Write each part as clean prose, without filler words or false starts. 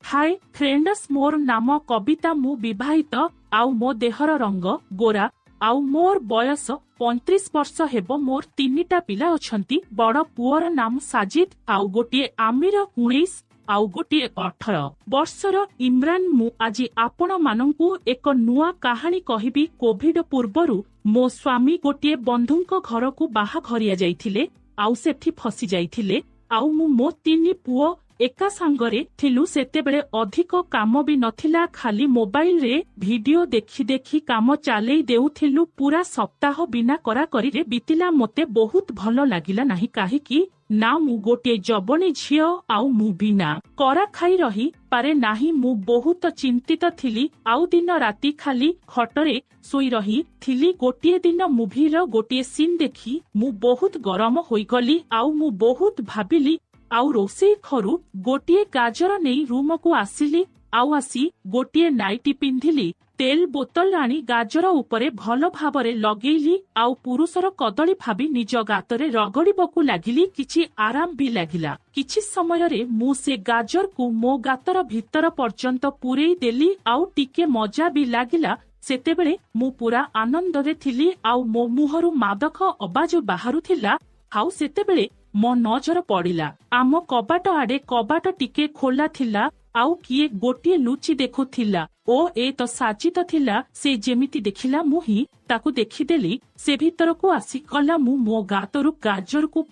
Hi friends, मोर नाम कविता। मु विवाहित आउ मो देहर रंग गोरा आउ मोर बयस 35 वर्ष हेबो। मोर 3टा पिला अछंती। बड़ पुअर नाम साजिद आउ गोटिए आमिर 19 आउ गोटिए 18 वर्षर इमरान। मु आज आपण मानंकु एक नुआ कहानी कहिबी। कोविड पूर्वरु मो स्वामी गोटिए बंधुंक घरकु बाहा घरिया जाइथिले आउ सेठी फसी जाइथिले आउ मो 3 पुओ एका सांगरे थिलु। सेतेबेले अधिक काम भी नथिला, खाली मोबाइल रे वीडियो देखि देखि काम चालै देउथिलु। पूरा सप्ताह बिना करा करी बीतिला। मते बहुत भलो लागिला नाही, काहे कि ना मु गोटे जबनी झियो आउ मु बिना करा खाई रही पारे नाही। मु बहुत चिंतित थिली आउ दिन राति खाली खटरे सोई रही थिली। गोटे दिन मुभी रो गोटे सीन देखी मु बहुत गरम होई गली आउ मु बहुत भाबिली आउ रोषेई घरु गोटे गाजर नहीं रूम को आसिली आउ आसी गोटे नाइटी पिंधिली। तेल बोतल आनी गाजर उपरे भल भावरे लगेइली आउ पुरुषर कदली भाबी निज गातरे रगड़िबकु लागिली। किछि आराम भी लागिला। किछि समय रे मु से गाजर को मो गातर भीतर पर्यंत पुरेई देली आउ टिके मजा भी लागिला। सेतेबेले मु पूरा आनंद रे थिली आउ मो मुहरु मादक आवाज बाहरु थिला। आउ सेतेबेले मो नजर पड़िला आम कबाट आडे। कबाट टिके खोला थिला आउ किए गोटिए लुचि देखुथिला। ओ ए तो साजिद थिला। से जेमिति देखिला मुही ताकू देखिदेली। से भीतर को आसी गला। मु मो गातरु गाजर को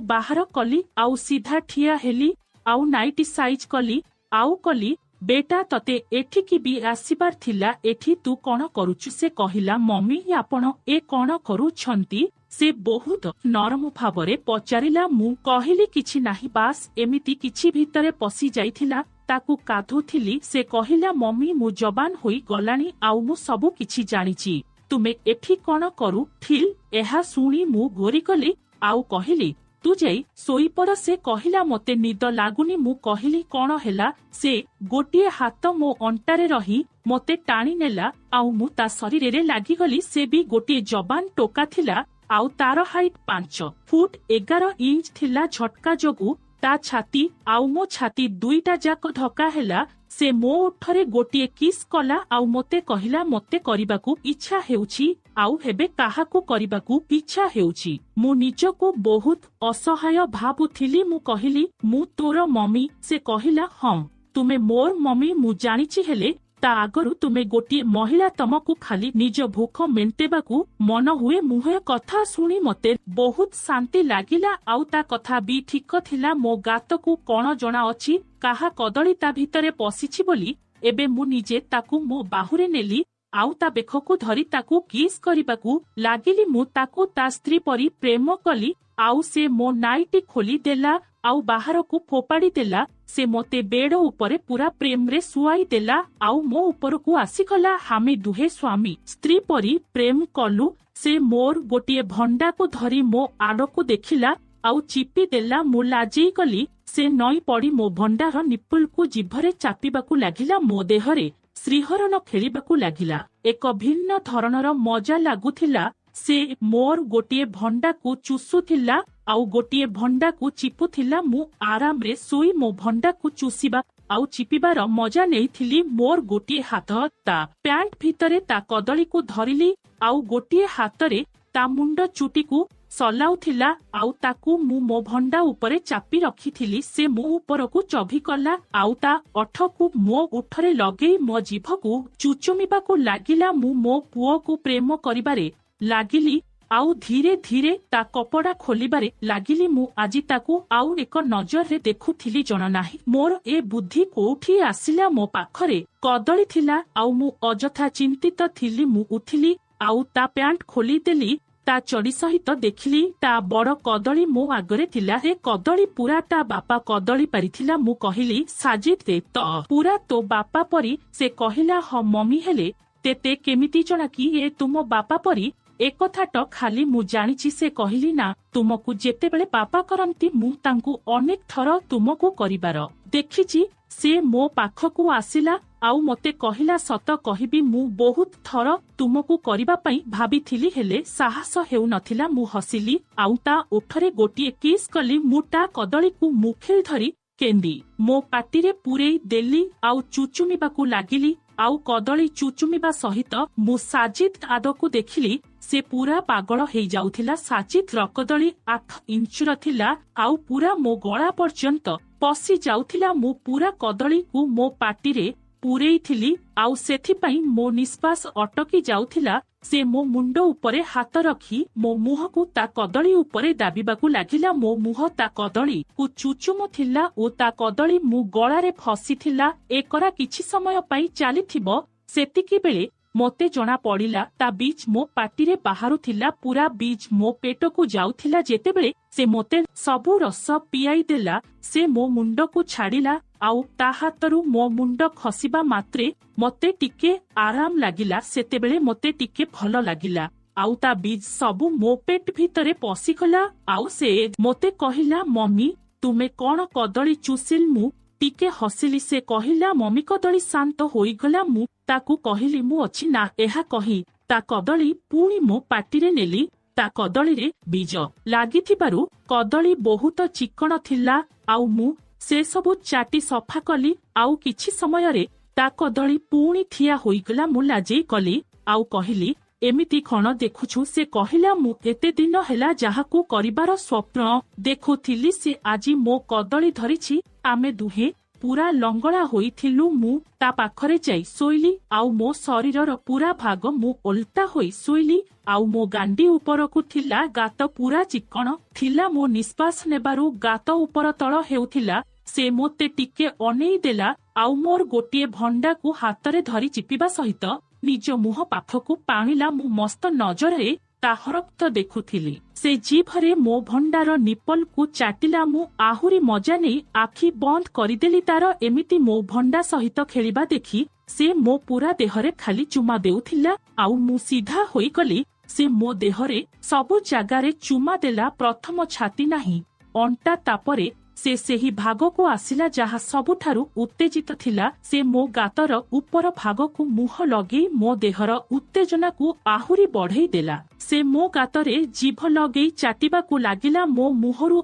बाहर कली आउ सीधा ठिया हेली आउ नाइटी साइज कली आउ कली, बेटा तते एठिकी भी आसीबार थिला। एठी तू कौन करुचु? से कहिला, मम्मी आपण ए कौन करुछंती? से बहुत नरम भावरे पचारिला। मु कहिली किछि नाही, बास एमिति किछि भीतरे पसी जाइथिला। ताकू काधुथिली। से कहिला, मम्मी मु जबान होई गलानी आउ मु सबु किछि जानिछि। तुमे एठी कौन करू थिल? एहा सुनी मु गोरी गली आउ कहिली, तू जाई सोई पर। से कहिला, मते निद लागुनी। मु कहिली, कौन हेला? से गोटिए हाथ मो अंटारे रही मते टाणी नेला आउ मु ता शरीर रे लागि गली। से भी गोटिए जबान टोका थिला आउ तार हाइट 5 फुट 11 इंच थिला। झटका जोगु ता छाती आउ मो छाती दुईटा जाक धक्का हेला। से मो ओठरे गोटिए किस कला आउ मते कहिला, मते करिबाकू इच्छा हेउछि आउ हेबे काहाकू करिबाकू इच्छा हेउछि। मु निजको बहुत असहाय भाबुथिली। मु कहिली, मु तोर मम्मी। से कहिला, हम तुमे मोर मम्मी मु जानिछि, हेले ता आगरु तुमे गोटिए महिला। तमकू खाली निज भूख मेंटेबाकू मन हुए। मुहे कथा सुनी मते बहुत शांति लागिला आउ ता कथा भी ठीक थिला। मो गातकू कौन जणा अछि काहा कदली ता भितरे पसिछि बोली। एबे मु निजे ताकू मो बाहुरे नेली आउ ता बेखकू धरी ताकू किस करिबाकू लागिली। मु ताकू ता स्त्री परी प्रेम कली आउ से मो नाइटी खोली देला आउ बाहर को फोपाड़ी देला। से मोते बेड उपरे पूरा प्रेम रे सुआई देला आउ मो ऊपर को आसीगला। हामे दुहे स्वामी स्त्री परी प्रेम कलु। से मोर गोटिए भंडा को धरी मो आड़ को देखिला आउ चिपी देला। मु लाजेई गली। से नई पड़ी मो भंडार निपुल को जिभरे चापिबाकू लागिला। मो देहरे श्रीहरण खेलिबाकू लागिला। एक भिन्न धरणर मजा लागुथिला। से मोर गोटिए भंडा को चुसुथिला आउ गोटिए भंडा को चिपुथिला। मु आराम रे सोई मो भंडा को चुसीबा आउ चिपिबार मजा नेइथिली। मोर गोटिए हाथ ता पैंट भितरे ता कदली को धरिली आउ गोटिए हातरे ता मुंड चुटी को सलाउथिला आउ ताकू मु मो भंडा उपरे चापी रखिथिली। से मो ऊपर को चभी कला आउ ता ओठ को मो उठरे लगेई मो जीभ को चुचुमिबाकू लागिला। मु मो पुओ को प्रेम करिबारे लागिली आउ धीरे धीरे ता कपड़ा खोलिबारे लागिली। मु आजी ताकू आउ एक नजर रे देखुथिली जणा नाही। मोर ए बुद्धि कोठी आसिला। मो पाखरे कदली थिला आउ मु अजथा चिंतित थिली। मु उथिली आउ ता पैंट खोली देली। ता चड़ी सहित देखिली ता बड़ कदली मो आगरे थिला। हे कदली पूरा ता बापा कदली पारिथिला। मु कहिली, साजिद दे तो पूरा तो बापा परी। से कहिला, ह मम्मी, हेले तेते केमिति जणा कि ए तुम बापा परी? एक कथा तो खाली मु जानिछि। से कहिली, ना तुमको जेतेबेले बापा करंती मु तांकू अनेक थर तुमको करिबार देखिछि। से मो पाखकू आसिला आउ मते कहिला, सत कहिबी मु बहुत थर तुमको करिबा पई भाबिथिली, हेले साहस हेउ नथिला। मु हसिली आउ ता ओठरे गोटिए किस कली। मु ता कदली को मुखेल धरी କେନ୍ଦି ମୋ ପାଟିରେ ପୂରେଇ ଦେଲି ଆଉ ଚୁଚୁମିବାକୁ ଲାଗିଲି ଆଉ କଦଳୀ ଚୁଚୁମିବା ସହିତ ମୁଁ ସାଜିଦ୍ ଆଦକୁ ଦେଖିଲି ସେ ପୁରା ପାଗଳ ହେଇଯାଉଥିଲା। ସାଜିଦ୍ କଦଳୀ 8 ଇଞ୍ଚର ଥିଲା ଆଉ ପୁରା ମୋ ଗଳା ପର୍ଯ୍ୟନ୍ତ ପଶି ଯାଉଥିଲା। ମୁଁ ପୁରା କଦଳୀକୁ ମୋ ପାଟିରେ ପୂରେଇଥିଲି ଆଉ ସେଥିପାଇଁ ମୋ ନିଶ୍ୱାସ ଅଟକି ଯାଉଥିଲା। ସେ ମୋ ମୁଣ୍ଡ ଉପରେ ହାତ ରଖି ମୋ ମୁହଁକୁ ତା କଦଳୀ ଉପରେ ଦାବିବାକୁ ଲାଗିଲା। ମୋ ମୁହଁ ତା କଦଳୀକୁ ଚୁଚୁମୁଥିଲା ଓ ତା କଦଳୀ ମୋ ଗଳାରେ ଫସିଥିଲା। ଏକରା କିଛି ସମୟ ପାଇଁ ଚାଲିଥିବ। ସେତିକି ବେଳେ ମୋତେ ଜଣା ପଡ଼ିଲା ତା ବୀଜ ମୋ ପାଟିରେ ବାହାରୁଥିଲା। ପୁରା ବୀଜ ମୋ ପେଟକୁ ଯାଉଥିଲା। ଯେତେବେଳେ ସେ ମୋତେ ସବୁ ରସ ପିଆଇ ଦେଲା ସେ ମୋ ମୁଣ୍ଡକୁ ଛାଡ଼ିଲା ଆଉ ତା ହାତରୁ ମୋ ମୁଣ୍ଡ ଖସିବା ମାତ୍ରେ ମୋତେ ଟିକେ ଆରାମ ଲାଗିଲା। ସେତେବେଳେ ମୋତେ ଟିକେ ଭଲ ଲାଗିଲା ଆଉ ତା ବୀଜ ସବୁ ମୋ ପେଟ ଭିତରେ ପଶିଗଲା। ଆଉ ସେ ମୋତେ କହିଲା ମମି ତୁମେ କଣ କଦଳୀ ଚୁସିଲ? ମୁଁ ଟିକେ ହସିଲି। ସେ କହିଲା ମମି କଦଳୀ ଶାନ୍ତ ହୋଇଗଲା। ମୁଁ ତାକୁ କହିଲି ମୁଁ ଅଛି ନା। ଏହା କହି ତା କଦଳୀ ପୁଣି ମୋ ପାଟିରେ ନେଲି। ତା କଦଳୀରେ ବୀଜ ଲାଗିଥିବାରୁ କଦଳୀ ବହୁତ ଚିକଣ ଥିଲା ଆଉ ମୁଁ ସେ ସବୁ ଚାଟି ସଫା କଲି। ଆଉ କିଛି ସମୟରେ ତା କଦଳୀ ପୁଣି ଠିଆ ହୋଇଗଲା। ମୁଁ ଲାଜେଇ କଲି ଆଉ କହିଲି ଏମିତି କଣ ଦେଖୁଛୁ? ସେ କହିଲା ମୁଁ ଏତେ ଦିନ ହେଲା ଯାହାକୁ କରିବାର ସ୍ୱପ୍ନ ଦେଖୁଥିଲି ସେ ଆଜି ମୋ କଦଳୀ ଧରିଛି। ଆମେ ଦୁହେଁ ପୁରା ଲଙ୍ଗଳା ହୋଇଥିଲୁ। ମୁଁ ତା ପାଖରେ ଯାଇ ଶୋଇଲି ଆଉ ମୋ ଶରୀରର ପୁରା ଭାଗ ମୁଁ ଓଲଟା ହୋଇ ଶୋଇଲି ଆଉ ମୋ ଗାଣ୍ଡି ଉପରକୁ ଥିଲା ଗାତ ପୁରା ଚିକଣ ଥିଲା। ମୋ ନିଶ୍ୱାସ ନେବାରୁ ଗାତ ଉପର ତଳ ହେଉଥିଲା। ସେ ମୋତେ ଟିକେ ଅନେଇ ଦେଲା ଆଉ ମୋର ଗୋଟିଏ ଭଣ୍ଡାକୁ ହାତରେ ଧରି ଚିପିବା ସହିତ ନିଜ ମୁହଁ ପାଖକୁ ଟାଣିଲା। ମୁଁ ମସ୍ତ ନଜରରେ ତାହା ରକ୍ତ ଦେଖୁଥିଲି। ସେ ଜିଭରେ ମୋ ଭଣ୍ଡାର ନିପଲକୁ ଚାଟିଲା। ମୁଁ ଆହୁରି ମଜା ନେଇ ଆଖି ବନ୍ଦ କରିଦେଲି। ତାର ଏମିତି ମୋ ଭଣ୍ଡା ସହିତ ଖେଳିବା ଦେଖି ସେ ମୋ ପୁରା ଦେହରେ ଖାଲି ଚୁମା ଦେଉଥିଲା ଆଉ ମୁଁ ସିଧା ହୋଇଗଲି। ସେ ମୋ ଦେହରେ ସବୁ ଜାଗାରେ ଚୁମା ଦେଲା। ପ୍ରଥମ ଛାତି ନାହିଁ ଅଣ୍ଟା ତାପରେ ସେ ସେହି ଭାଗକୁ ଆସିଲା ଯାହା ସବୁଠାରୁ ଉତ୍ତେଜିତ ଥିଲା। ସେ ମୋ ଗାତର ଉପର ଭାଗକୁ ମୁହଁ ଲଗେଇ ମୋ ଦେହର ଉତ୍ତେଜନାକୁ ଆହୁରି ବଢ଼େଇ ଦେଲା। ସେ ମୋ ଗାତରେ ଜିଭ ଲଗେଇ ଚାଟିବାକୁ ଲାଗିଲା। ମୋ ମୁହଁରୁ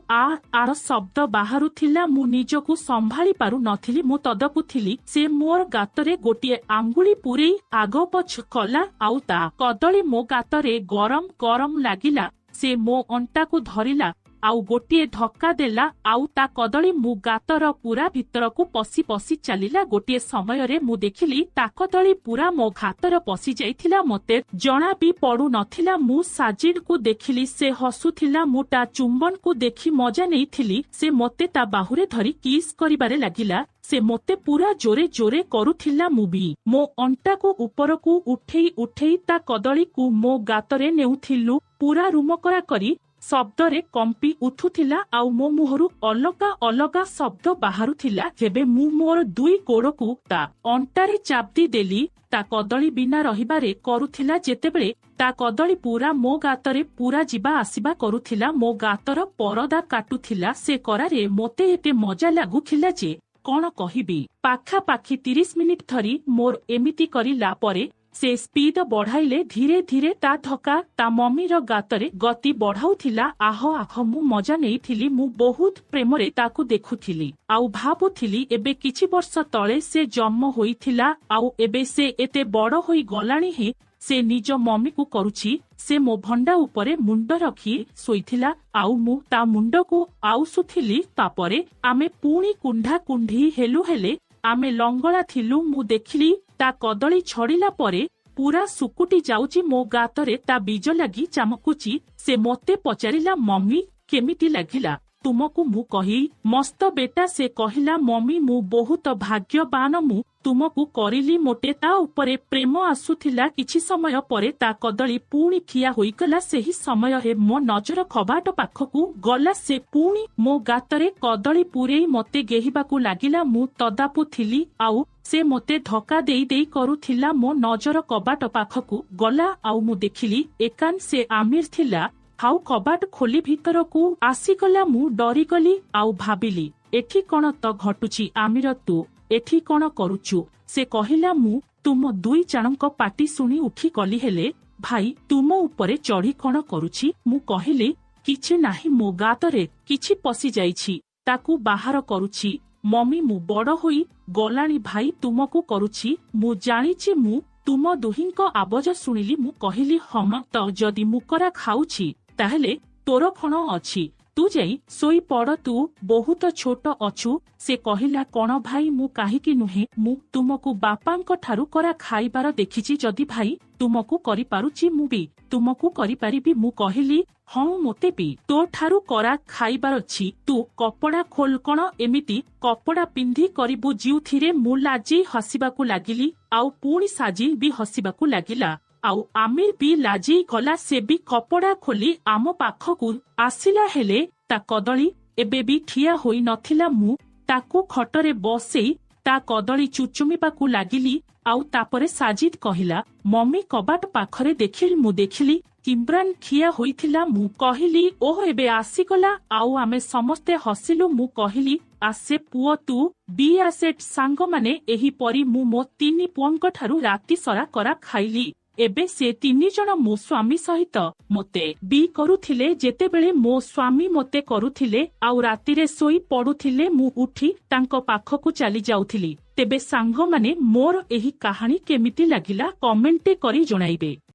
ଆର ଶବ୍ଦ ବାହାରୁଥିଲା। ମୁଁ ନିଜକୁ ସମ୍ଭାଳି ପାରୁ ନଥିଲି। ମୁଁ ତଦପୁଥିଲି। ସେ ମୋର ଗାତରେ ଗୋଟିଏ ଆଙ୍ଗୁଳି ପୂରେଇ ଆଗ ପଛ କଲା ଆଉ ତା କଦଳୀ ମୋ ଗାତରେ ଗରମ ଗରମ ଲାଗିଲା। ସେ ମୋ ଅଣ୍ଟାକୁ ଧରିଲା ଆଉ ଗୋଟିଏ ଧକ୍କା ଦେଲା ଆଉ ତା କଦଳୀ ମୋ ଗାତର ପୁରା ଭିତରକୁ ପଶି ପଶି ଚାଲିଲା। ଗୋଟିଏ ସମୟରେ ମୁଁ ଦେଖିଲି ତା କଦଳୀ ପୁରା ମୋ ଗାତର ପଶି ଯାଇଥିଲା। ମୋତେ ଜଣା ବି ପଡୁ ନଥିଲା। ମୁଁ ସାଜିଦକୁ ଦେଖିଲି ସେ ହସୁଥିଲା। ମୁଁ ତା ଚୁମ୍ବନକୁ ଦେଖି ମଜା ନେଇଥିଲି। ସେ ମୋତେ ତା ବାହୁରେ ଧରି କିସ୍ କରିବାରେ ଲାଗିଲା। ସେ ମୋତେ ପୁରା ଜୋରେ ଜୋରେ କରୁଥିଲା। ମୁଁ ବି ମୋ ଅଣ୍ଟାକୁ ଉପରକୁ ଉଠେଇ ଉଠେଇ ତା କଦଳୀକୁ ମୋ ଗାତରେ ନେଉଥିଲୁ। ପୁରା ରୁମକରା କରି ଶବ୍ଦରେ କମ୍ପି ଉଠୁଥିଲା ଆଉ ମୋ ମୁହଁରୁ ଅଲଗା ଅଲଗା ଶବ୍ଦ ବାହାରୁଥିଲା। ଯେବେ ମୁଁ ମୋର ଦୁଇ ଗୋଡ଼କୁ ତା ଅଣ୍ଟାରେ ଚାପି ଦେଲି ତା କଦଳୀ ବିନା ରହିବାରେ କରୁଥିଲା। ଯେତେବେଳେ ତା କଦଳୀ ପୁରା ମୋ ଗାତରେ ପୁରା ଯିବା ଆସିବା କରୁଥିଲା ମୋ ଗାତର ପରଦା କାଟୁଥିଲା। ସେ କରାରେ ମୋତେ ଏତେ ମଜା ଲାଗୁଥିଲା ଯେ କଣ କହିବି। ପାଖାପାଖି 30 ମିନିଟ୍ ଧରି ମୋର ଏମିତି କରିଲା ପରେ ସେ ସ୍ପିଡ ବଢାଇଲେ। ଧୀରେ ଧୀରେ ତା ଧକ୍କା ତା ମମିର ଗାତରେ ଗତି ବଢାଉଥିଲା। ଆହ ଆହ ମୁଁ ମଜା ନେଇଥିଲି। ମୁଁ ବହୁତ ପ୍ରେମରେ ତାକୁ ଦେଖୁଥିଲି ଆଉ ଭାବୁଥିଲି ଏବେ କିଛି ବର୍ଷ ତଳେ ସେ ଜନ୍ମ ହୋଇଥିଲା ଆଉ ଏବେ ସେ ଏତେ ବଡ ହୋଇ ଗଲାଣି ହିଁ ସେ ନିଜ ମମିକୁ କରୁଛି। ସେ ମୋ ଭଣ୍ଡା ଉପରେ ମୁଣ୍ଡ ରଖି ଶୋଇଥିଲା ଆଉ ମୁଁ ତା ମୁଣ୍ଡକୁ ଆଉସୁଥିଲି। ତାପରେ ଆମେ ପୁଣି କୁଣ୍ଢା କୁଣ୍ଢି ହେଲୁ ହେଲେ ଆମେ ଲଙ୍ଗଳା ଥିଲୁ। ମୁଁ ଦେଖିଲି ତା କଦଳୀ ଛଡିଲା ପରେ ପୁରା ସୁକୁଟି ଯାଉଛି। ମୋ ଗାତରେ ତା ବୀଜ ଲାଗି ଚାମକୁଛି। ସେ ମୋତେ ପଚାରିଲା ମମି କେମିତି ଲାଗିଲା ତୁମକୁ? ମୁଁ କହି ମସ୍ତ ବେଟା। ସେ କହିଲା ମମି ମୁଁ ବହୁତ ଭାଗ୍ୟବାନ। ମୁଁ ତୁମକୁ କରିଲି। ମୋଟେ ତା ଉପରେ ପ୍ରେମ ଆସୁଥିଲା। କିଛି ସମୟ ପରେ ତା କଦଳୀ ପୁଣି ଠିଆ ହୋଇଗଲା। ସେହି ସମୟରେ ମୋ ନଜର କବାଟ ପାଖକୁ ଗଲା। ସେ ପୁଣି ମୋ ଗାତରେ କଦଳୀ ପୂରେଇ ମୋତେ ଗେହିବାକୁ ଲାଗିଲା। ମୁଁ ତଦାପୁ ଥିଲି ଆଉ ସେ ମୋତେ ଧକ୍କା ଦେଇ ଦେଇ କରୁଥିଲା। ମୋ ନଜର କବାଟ ପାଖକୁ ଗଲା ଆଉ ମୁଁ ଦେଖିଲି ଏକାନ୍ ସେ ଆମିର ଥିଲା। ଆଉ କବାଟ ଖୋଲି ଭିତରକୁ ଆସିଗଲା। ମୁଁ ଡରିଗଲି ଆଉ ଭାବିଲି ଏଠି କଣ ତ ଘଟୁଛି? ଆମିର ତୁ ଏଠି କଣ କରୁଛୁ? ସେ କହିଲା ମୁଁ ତୁମ ଦୁଇ ଜଣଙ୍କ ପାଟି ଶୁଣି ଉଠି ଗଲି। ହେଲେ ଭାଇ ତୁମ ଉପରେ ଚଢି କଣ କରୁଛି? ମୁଁ କହିଲି କିଛି ନାହିଁ ମୋ ଗାତରେ କିଛି ପଶି ଯାଇଛି। ତାକୁ ବାହାର କରୁଛି। ମମି ମୁଁ ବଡ଼ ହୋଇ ଗଲାଣି ଭାଇ ତୁମକୁ କରୁଛି। ମୁଁ ଜାଣିଛି ମୁଁ ତୁମ ଦୁହିଁଙ୍କ ଆବାଜ ଶୁଣିଲି। ମୁଁ କହିଲି ହଁ ତ ଯଦି ମୁକରା ଖାଉଛି ତାହେଲେ ତୋର କଣ ଅଛି? ତୁ ଯାଇ ଶୋଇପଡ଼, ତୁ ବହୁତ ଛୋଟ ଅଛୁ। ସେ କହିଲା କଣ ଭାଇ ମୁଁ କାହିଁକି ନୁହେଁ, ମୁଁ ତୁମକୁ ବାପାଙ୍କ ଠାରୁ କରା ଖାଇବାର ଦେଖିଛି। ଯଦି ଭାଇ ତୁମକୁ କରିପାରୁଛି ମୁଁ ବି ତୁମକୁ କରିପାରିବି। ମୁଁ କହିଲି ହଁ ମୋତେ ବି ତୋ ଠାରୁ କରା ଖାଇବାର ଅଛି। ତୁ କପଡ଼ା ଖୋଲ। କଣ ଏମିତି କପଡ଼ା ପିନ୍ଧି କରିବୁ ଯେଉଁଥିରେ? ମୁଁ ଲାଜି ହସିବାକୁ ଲାଗିଲି ଆଉ ପୁଣି ସାଜି ବି ହସିବାକୁ ଲାଗିଲା। ଆଉ ଆମିର ବି ଲାଜି ଗଲା। ସେ ବି କପଡ଼ା ଖୋଲି ଆମ ପାଖକୁ ଆସିଲା, ହେଲେ ତା କଦଳୀ ଏବେ ବି ଠିଆ ହୋଇ ନଥିଲା। ମୁଁ ତାକୁ ଖଟରେ ବସେଇ ତା କଦଳୀ ଚୁଚୁମିବାକୁ ଲାଗିଲି। ଆଉ ତାପରେ ସାଜିଦ୍ କହିଲା ମମି କବାଟ ପାଖରେ ଦେଖିଲି। ମୁଁ ଦେଖିଲି ଇମ୍ରାନ୍ ଠିଆ ହୋଇଥିଲା। ମୁଁ କହିଲି ଓହ ଏବେ ଆସିଗଲା। ଆଉ ଆମେ ସମସ୍ତେ ହସିଲୁ। ମୁଁ କହିଲି ଆସେ ପୁଅ ତୁ ବି ଆସେ ସାଙ୍ଗମାନେ। ଏହିପରି ମୁଁ ମୋ ତିନି ପୁଅଙ୍କ ଠାରୁ ରାତି ସାରା କରା ଖାଇଲି। ଏବେ ସେ ତିନି ଜଣ ମୋ ସ୍ୱାମୀ ସହିତ ମୋତେ ବି କରୁଥିଲେ। ଯେତେବେଳେ ମୋ ସ୍ୱାମୀ ମୋତେ କରୁଥିଲେ ଆଉ ରାତିରେ ଶୋଇ ପଡୁଥିଲେ ମୁଁ ଉଠି ତାଙ୍କ ପାଖକୁ ଚାଲି ଯାଉଥିଲି। ତେବେ ସାଙ୍ଗମାନେ ମୋର ଏହି କାହାଣୀ କେମିତି ଲାଗିଲା କମେଣ୍ଟ କରି ଜଣାଇବେ।